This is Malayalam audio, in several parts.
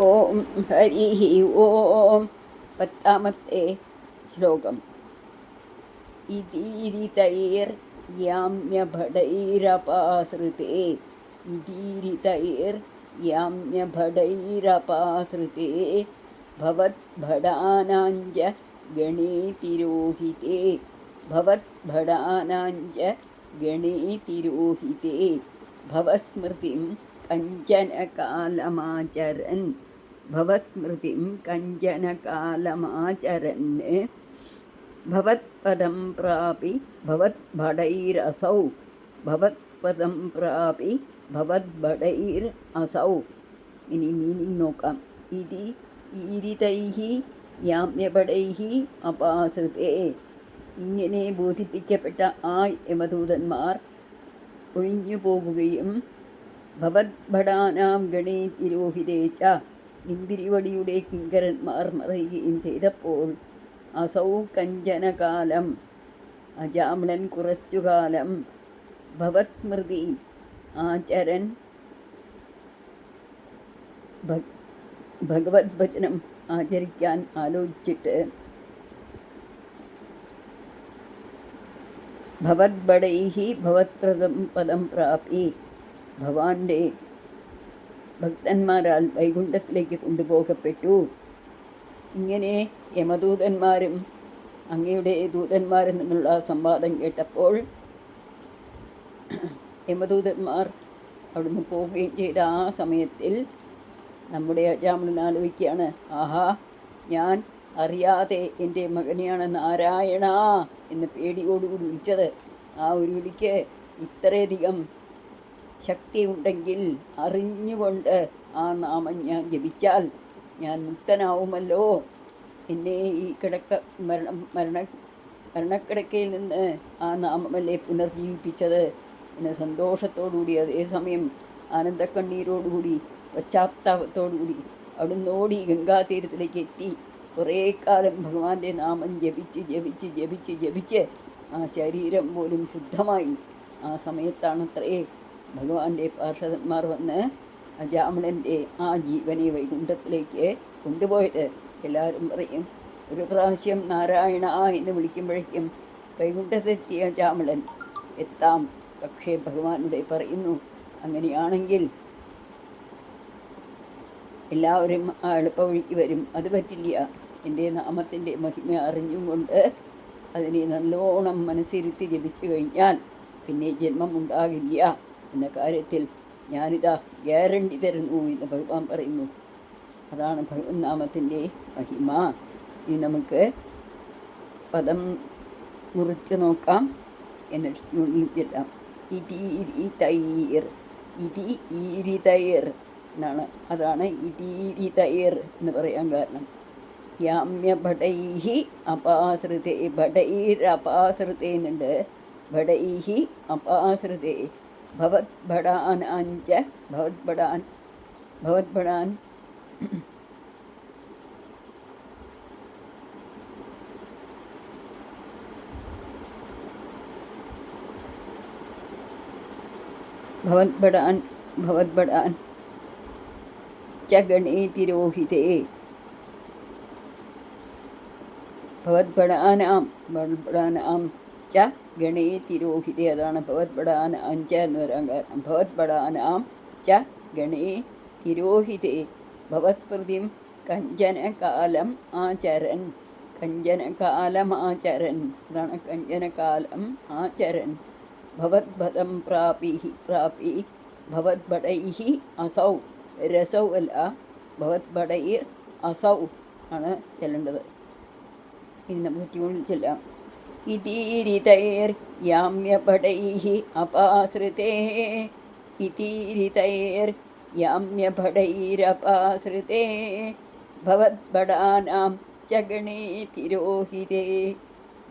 ഓം ഹരി ഓം. പത്താമത്തെ ശ്ലോകം. ഇതീരിതൈർ യാമ്യഭടൈരപാസൃതേ. ഇതീരിതൈർ യാമ്യഭടൈരപാസൃതേ. ഭവദ്ഭടാനാഞ്ച ഗണേ തിരോഹിതേ. ഭവദ്ഭടാനാഞ്ച ഗണേ തിരോഹിതേ. ഭവസ്മൃതിം കഞ്ചനകാലമാചരൻ. ഭവസ്മൃതിം കഞ്ചനകാലമാചരൻ. ഭവത്പദം പ്രാപി ഭവദ്ഭടൈരസൗ. ഭവത്പദം പ്രാപി ഭവദ്ഭടൈർ അസൗ. ഇനി മീനിങ് നോക്കാം. ഇതി ഈരിതൈഹി യാമ്യഭടൈഹി അപാസൃതേ. ഇങ്ങനെ ബോധിപ്പിക്കപ്പെട്ട ആ യമദൂതന്മാർ ഒഴിഞ്ഞു പോകുകയും ഭവദ്ഭടാനാം ഗണേ തിരോഹിതേച്ച ഇന്ദിരിവടിയുടെ കിങ്കരന്മാർ മറയുകയും ചെയ്തപ്പോൾ അസൗ കഞ്ചനകാലം, അജാമ്ലൻ കുറച്ചുകാലം, ഭവസ്മൃതി ആചരൻ ഭഗവത് ഭജനം ആചരിക്കാൻ ആലോചിച്ചിട്ട് ഭവദ്ഭടൈഹി ഭവത്പ്രദം പദം പ്രാപി, ഭഗവാന്റെ ഭക്തന്മാരാൽ വൈകുണ്ഠത്തിലേക്ക് കൊണ്ടുപോകപ്പെട്ടു. ഇങ്ങനെ യമദൂതന്മാരും അങ്ങയുടെ ദൂതന്മാരും തമ്മിലുള്ള സംവാദം കേട്ടപ്പോൾ യമദൂതന്മാർ അവിടുന്ന് പോവുകയും ചെയ്ത ആ സമയത്തിൽ നമ്മുടെ അജാമ്ലൻ ആലോചിക്കുകയാണ്, ആഹാ, ഞാൻ അറിയാതെ എൻ്റെ മകനെയാണ് നാരായണ എന്ന് പേടിയോടുകൂടി വിളിച്ചത്. ആ ഒരു വിളിക്ക് ഇത്രയധികം ശക്തി ഉണ്ടെങ്കിൽ അറിഞ്ഞുകൊണ്ട് ആ നാമം ഞാൻ ജപിച്ചാൽ ഞാൻ മുക്തനാവുമല്ലോ. എന്നെ ഈ മരണക്കിടക്കയിൽ നിന്ന് ആ നാമമല്ലേ പുനർജീവിപ്പിച്ചത് എന്ന സന്തോഷത്തോടുകൂടി, അതേസമയം ആനന്ദക്കണ്ണീരോടുകൂടി പശ്ചാത്താപത്തോടുകൂടി അവിടുന്ന് ഓടി ഗംഗാതീരത്തിലേക്ക് എത്തി കുറേ കാലം ഭഗവാന്റെ നാമം ജപിച്ച് ജപിച്ച് ജപിച്ച് ജപിച്ച് ആ ശരീരം പോലും ശുദ്ധമായി. ആ സമയത്താണത്രേ ഭഗവാന്റെ പാർഷദന്മാർ വന്ന് അജാമ്ലൻ്റെ ആ ജീവനെ വൈകുണ്ഠത്തിലേക്ക് കൊണ്ടുപോയത്. എല്ലാവരും പറയും, ഒരു പ്രാവശ്യം നാരായണ എന്ന് വിളിക്കുമ്പോഴേക്കും വൈകുണ്ഠത്തെത്തിയ അജാമ്ലൻ എത്താം. പക്ഷേ ഭഗവാനുടെ പറയുന്നു, അങ്ങനെയാണെങ്കിൽ എല്ലാവരും ആ എളുപ്പവഴിക്ക് വരും. അത് പറ്റില്ല. എൻ്റെ നാമത്തിൻ്റെ മഹിമ അറിഞ്ഞും കൊണ്ട് അതിനെ നല്ലോണം മനസ്സിരുത്തി ജപിച്ചു കഴിഞ്ഞാൽ പിന്നെ ജന്മം ഉണ്ടാകില്ല എന്ന കാര്യത്തിൽ ഞാനിതാ ഗ്യാരണ്ടി തരുന്നു എന്ന് ഭഗവാൻ പറയുന്നു. അതാണ് ഭഗവത് നാമത്തിൻ്റെ മഹിമ. ഇനി നമുക്ക് പദം മുറിച്ച് നോക്കാം, എന്നിട്ട് ചെല്ലാം. ഇതീരിതൈർ, ഇതി ഈരിതൈർ എന്നാണ്. അതാണ് ഇതീരിതൈർ എന്ന് പറയാൻ കാരണം. യാമ്യഭടൈഹി അപാസൃതേ. ഭടൈർ അപാസൃതേ എന്നുണ്ട്. ഭടൈഹി അപാസൃതേ. ഭവദ്ഭടാനാഞ്ച ഭവദ്ഭടാൻ ഭവദ്ഭടാൻ ഭവദ്ഭടാൻ ഭവദ്ഭടാൻ ച ഗണേ തിരോഹിതേ. ഭവദ്ഭടാനാം ഭവദ്ഭടാനാം ച ഗണേ തിരോഹിതേ. അതാണ് ഭവദ്ഭടാനാം ച എന്ന് വരാൻ കാരണം. ഭവദ്ഭടാനാം ച ഗണേ തിരോഹിതേ. ഭവസ്മൃതിം കഞ്ചനകാലം ആചരൻ. കഞ്ചനകാലമാചരൻ, അതാണ് കഞ്ചനകാലം ആചരൻ. ഭവദ്ഭദം പ്രാപി പ്രാപി ഭവദ്ഭടൈഹി അസൗ. രസൗ അല്ല, ഭവദ്ഭടൈർ അസൗ ആണ് ചെല്ലേണ്ടത്. ഇനി നമുക്ക് ട്യൂണിൽ ചെല്ലാം. ഇതീരിതൈർ യാമ്യഭടൈഹി അപാസൃതേ. ഇതീരിതൈർ യാമ്യഭടൈരപാസൃതേ. ഭവദ്ഭടാനാം ച ഗണേ തിരോഹിതേ.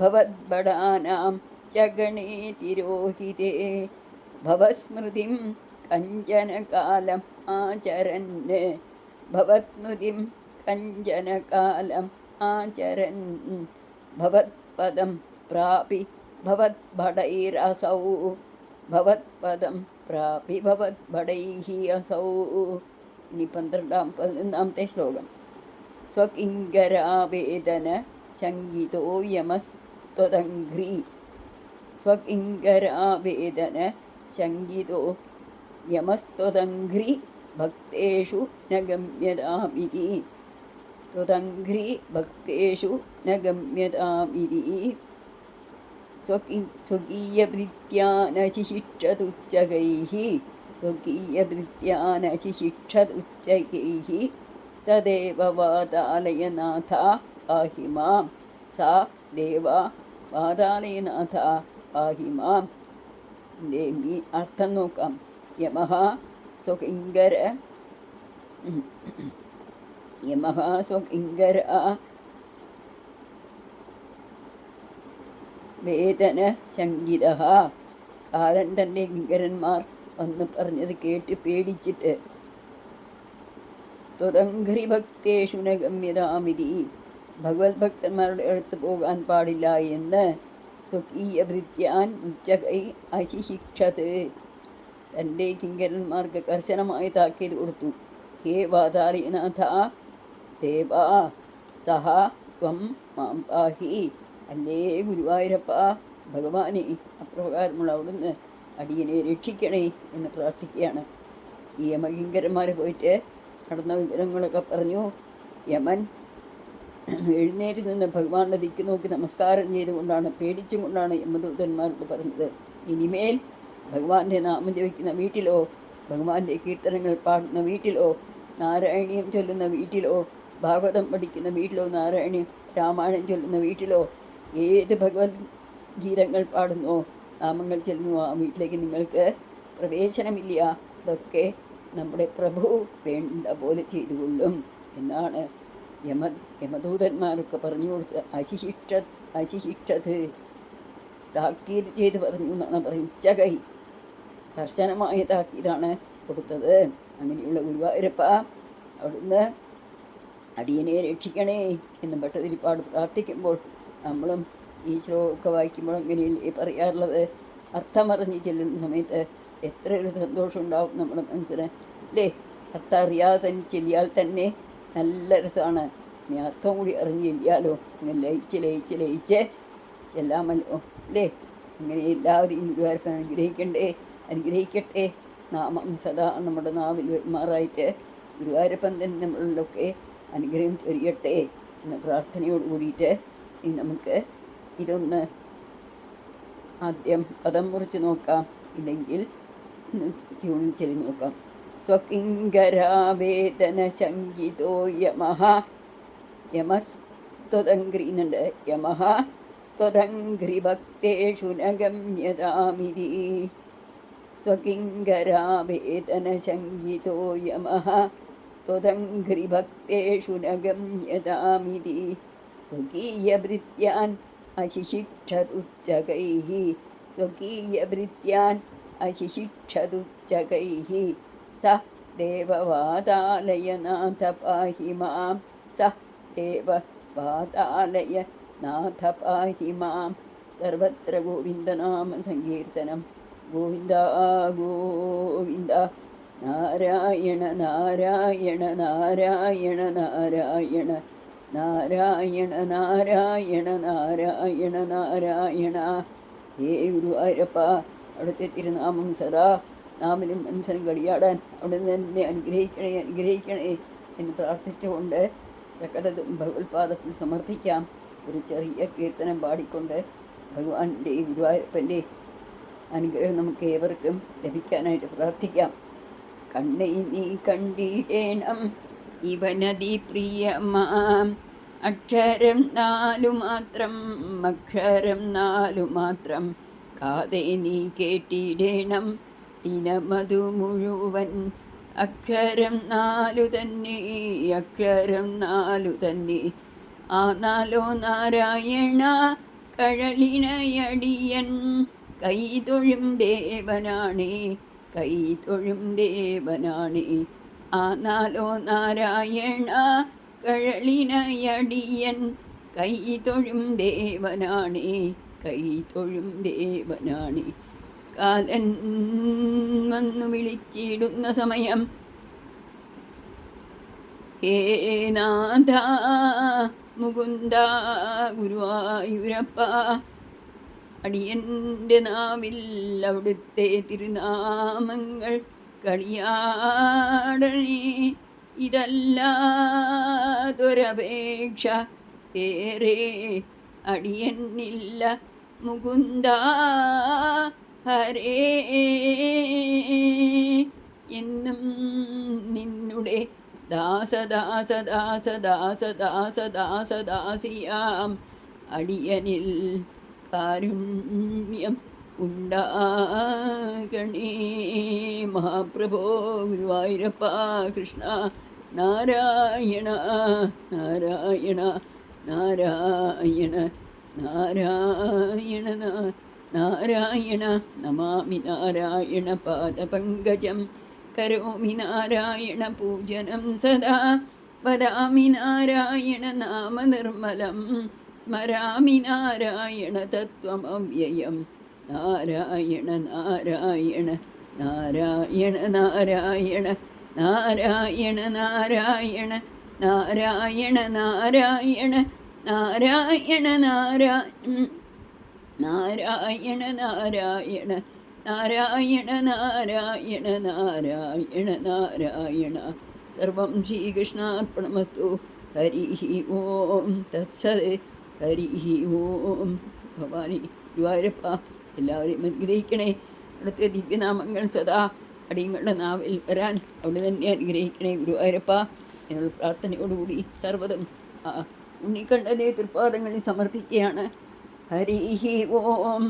ഭവദ്ഭടാനാം ച ഗണേ തിരോഹിതേ. ഭവസ്മൃതിം കഞ്ചനകാലം ആചരൻ. ഭവസ്മൃതിം കഞ്ചനകാലം ആചരൻ. ഭവത്പദം പ്രാപി ഭവദ്ഭടൈരസൗ. ഭവത്പദം പ്രാപി ഭവദ്ഭടൈഹി അസൗ. ഇനി 11-ാമത്തെ ശ്ലോകം. സ്വകിങ്കരാവേദന ശങ്കിതോ യമസ്ത്വദംഘ്രി. സ്വകിങ്കരാവേദന ശങ്കിതോ യമസ്ത്വദംഘ്രി ഭക്തേഷു ന ഗമ്യതാമിതി. ത്വദംഘ്രി ഭക്തേഷു ന ഗമ്യതാമിതി. സ്വകീയഭൃത്യാനശിഷിക്ഷതുച്ചകൈഃ. സ്വകീയഭൃത്യാനശിഷിക്ഷതുച്ചകൈഃ സ ദേവവാതാലയനാഥ പാഹി മാം. സാ ദേവ വാതാലയനാഥ പാഹി മാം. അർത്ഥം നോക്കാം. യമഃ സ്വകിങ്കര യമഃ സ്വകിങ്കര വേദന ശങ്കിതഃ. കാലൻ തൻ്റെ കിങ്കരന്മാർ വന്ന് പറഞ്ഞത് കേട്ട് പേടിച്ചിട്ട് ത്വദംഘ്രി ഭക്തേഷു ന ഗമ്യതാമിതി. ഭഗവത് ഭക്തന്മാരുടെ അടുത്ത് പോകാൻ പാടില്ല എന്ന് സ്വകീയഭൃത്യാൻ ഉച്ചകൈ അശിശിക്ഷത്. തൻ്റെ കിങ്കരന്മാർക്ക് കർശനമായി താക്കീത് കൊടുത്തു. ഹേ വാതാലയനാഥ ദേവാ സഹ ത്വം മാം പാഹി. അല്ലേ ഗുരുവായൂരപ്പ ഭഗവാനെ, അപ്രകാരമുള്ള അവിടുന്ന് അടിയനെ രക്ഷിക്കണേ എന്ന് പ്രാർത്ഥിക്കുകയാണ്. ഈ യമകിങ്കരന്മാർ പോയിട്ട് നടന്ന വിവരങ്ങളൊക്കെ പറഞ്ഞു. യമൻ എഴുന്നേറ്റ് നിന്ന് ഭഗവാന്റെ ദിക്ക് നോക്കി നമസ്കാരം ചെയ്തുകൊണ്ടാണ്, പേടിച്ചും കൊണ്ടാണ് യമദൂതന്മാരോട് പറഞ്ഞത്, ഇനിമേൽ ഭഗവാന്റെ നാമം ജപിക്കുന്ന വീട്ടിലോ, ഭഗവാന്റെ കീർത്തനങ്ങൾ പാടുന്ന വീട്ടിലോ, നാരായണീയം ചൊല്ലുന്ന വീട്ടിലോ, ഭാഗവതം പഠിക്കുന്ന വീട്ടിലോ, നാരായണീയം രാമായണം ചൊല്ലുന്ന വീട്ടിലോ, ഏത് ഭഗവത് ഗീതങ്ങൾ പാടുന്നോ, നാമങ്ങൾ ചൊല്ലുന്നു, ആ വീട്ടിലേക്ക് നിങ്ങൾക്ക് പ്രവേശനമില്ല. ഇതൊക്കെ നമ്മുടെ പ്രഭു വേണ്ട പോലെ ചെയ്തുകൊള്ളും എന്നാണ് യമദൂതന്മാരൊക്കെ പറഞ്ഞു കൊടുത്ത് അശിശിക്ഷത് താക്കീത് ചെയ്ത് പറഞ്ഞു എന്നാണ് പറയും. ഉച്ചകൈ കർശനമായ താക്കീതാണ് കൊടുത്തത്. അങ്ങനെയുള്ള ഗുരുവായൂരപ്പ അവിടുന്ന് അടിയനെ രക്ഷിക്കണേ എന്ന് ഭട്ടതിരിപ്പാട് പ്രാർത്ഥിക്കുമ്പോൾ നമ്മളും ഈ ശ്ലോകമൊക്കെ വായിക്കുമ്പോൾ അങ്ങനെയല്ലേ പറയാറുള്ളത്. അർത്ഥമറിഞ്ഞ് ചെല്ലുന്ന സമയത്ത് എത്ര ഒരു സന്തോഷം ഉണ്ടാവും നമ്മുടെ മനസ്സിന്, അല്ലേ? അർത്ഥം അറിയാതെ തന്നെ ചെല്ലിയാൽ തന്നെ നല്ല രസമാണ്. ഇനി അർത്ഥം കൂടി അറിഞ്ഞ് ചെല്ലിയാലോ, അങ്ങനെ ലയിച്ച് ലയിച്ച് ലയിച്ച് ചെല്ലാമല്ലോ, അല്ലേ? അങ്ങനെ എല്ലാവരും ഗുരുവായൂരപ്പൻ അനുഗ്രഹിക്കട്ടെ. നാമം സദാ നമ്മുടെ നാവിൽ മാറായിട്ട് ഗുരുവായൂരപ്പൻ തന്നെ നമ്മളിലൊക്കെ അനുഗ്രഹം ചൊരിയട്ടെ എന്ന പ്രാർത്ഥനയോട് കൂടിയിട്ട് ഇനി നമുക്ക് ഇതൊന്ന് ആദ്യം പദം മുറിച്ച് നോക്കാം, ഇല്ലെങ്കിൽ ട്യൂണിൽ ചെല്ലി നോക്കാം. സ്വകിങ്കരാവേദന ശങ്കിതോ യമഃ. യമസ്ത്വദംഘ്രി എന്നുണ്ട്. യമഃ ത്വദംഘ്രി ഭക്തേഷു ന ഗമ്യതാമിതി. സ്വകിങ്കരാവേദന ശങ്കിതോ യമഃ ത്വദംഘ്രി ഭക്തേഷു ന ഗമ്യതാമിതി. സ്വകീയഭൃത്യാൻ അശിശിക്ഷതുച്ചകൈഃ. സ്വകീയഭൃത്യാൻ അശിശിക്ഷതുച്ചകൈഃ സ ദേവവാതാലയനാഥ പാഹി മാം. സ ദേവവാതാലയനാഥ പാഹി മാം. സർവത്ര ഗോവിന്ദനാമ സങ്കീർത്തനം. ഗോവിന്ദ ഗോവിന്ദ. നാരായണ നാരായണ നാരായണ നാരായണ നാരായണ നാരായണ നാരായണ നാരായണ. ഹേ ഗുരുവായൂരപ്പ, അവിടുത്തെ തിരുനാമം സദാ നാമിനും മനസ്സിനും കളിയാടാൻ അവിടെ തന്നെ അനുഗ്രഹിക്കണേ എന്ന് പ്രാർത്ഥിച്ചുകൊണ്ട് സകലതും ഭഗവത്പാദത്തിൽ സമർപ്പിക്കാം. ഒരു ചെറിയ കീർത്തനം പാടിക്കൊണ്ട് ഭഗവാന്റെ ഗുരുവായൂരപ്പൻ്റെ അനുഗ്രഹം നമുക്ക് ഏവർക്കും ലഭിക്കാനായിട്ട് പ്രാർത്ഥിക്കാം. കണ്ണൈ നീ കണ്ടിടേണം ഇവനതി പ്രിയമാം. അക്ഷരം 4 മാത്രം, അക്ഷരം 4 മാത്രം. കാതെ നീ കേട്ടിടേണം ദിനമതു മുഴുവൻ. അക്ഷരം 4 തന്നെ, അക്ഷരം 4 തന്നെ. ആ 4 നാരായണ കഴലിനയടിയൻ. കൈതൊഴും ദേവനാണേ, കൈതൊഴും ദേവനാണേ. ആ 4 നാരായണ കഴലിനയടിയൻ. കൈതൊഴും ദേവനാണേ, കൈതൊഴും ദേവനാണേ. കാലൻ വന്നു വിളിച്ചിടുന്ന സമയം ഹേ നാഥ മുകുന്ദ ഗുരുവായൂരപ്പ, അടിയൻ്റെ നാവിൽ അവിടുത്തെ തിരുനാമങ്ങൾ കളിയാടണേ. ഇതല്ലാതൊരപേക്ഷ ഏറെ അടിയനില്ല മുകുന്ദ ഹരേ. എന്നും നിന്നുടെ ദാസദാസദാസദാസദാസദാസദാസിയാം അടിയനിൽ കാരുണ്യം ഉണ്ടാകണേ. മഹാപ്രഭോ ഗുരുവായൂരപ്പ കൃഷ്ണ നാരായണ നാരായണ നാരായണ നാരായണ നാരായണ. നമാമി നാരായണ പാദപങ്കജം, കരോമി നാരായണ പൂജനം സദാ, വദാമി നാരായണ നാമ നിർമ്മലം, സ്മരാമി നാരായണ തത്വമവ്യയം. നാരായണ നാരായണ നാരായണ നാരായണ നാരായണ നാരായണ നാരായണ നാരായണ നാരായണ നാരായണ നാരായണ നാരായണ നാരായണ നാരായണ നാരായണ. സർവം ശ്രീകൃഷ്ണാർപ്പണമസ്തു. ഹരി ഓം തത്സത്. ഹരി ഓം. ഭവാനി ഗുരുവായൂരപ്പ എല്ലാവരെയും അനുഗ്രഹിക്കണേ. അവിടുത്തെ ദിവ്യനാമങ്ങൾ സദാ അടിയങ്ങളുടെ നാവിൽ വരാൻ അവിടെ തന്നെ അനുഗ്രഹിക്കണേ ഗുരുവായൂരപ്പ എന്നുള്ള പ്രാർത്ഥനയോടുകൂടി സർവ്വതും ഉണ്ണിക്കണ്ണനെ തൃപ്പാദങ്ങളിൽ സമർപ്പിക്കുകയാണ്. ഹരി ഓം.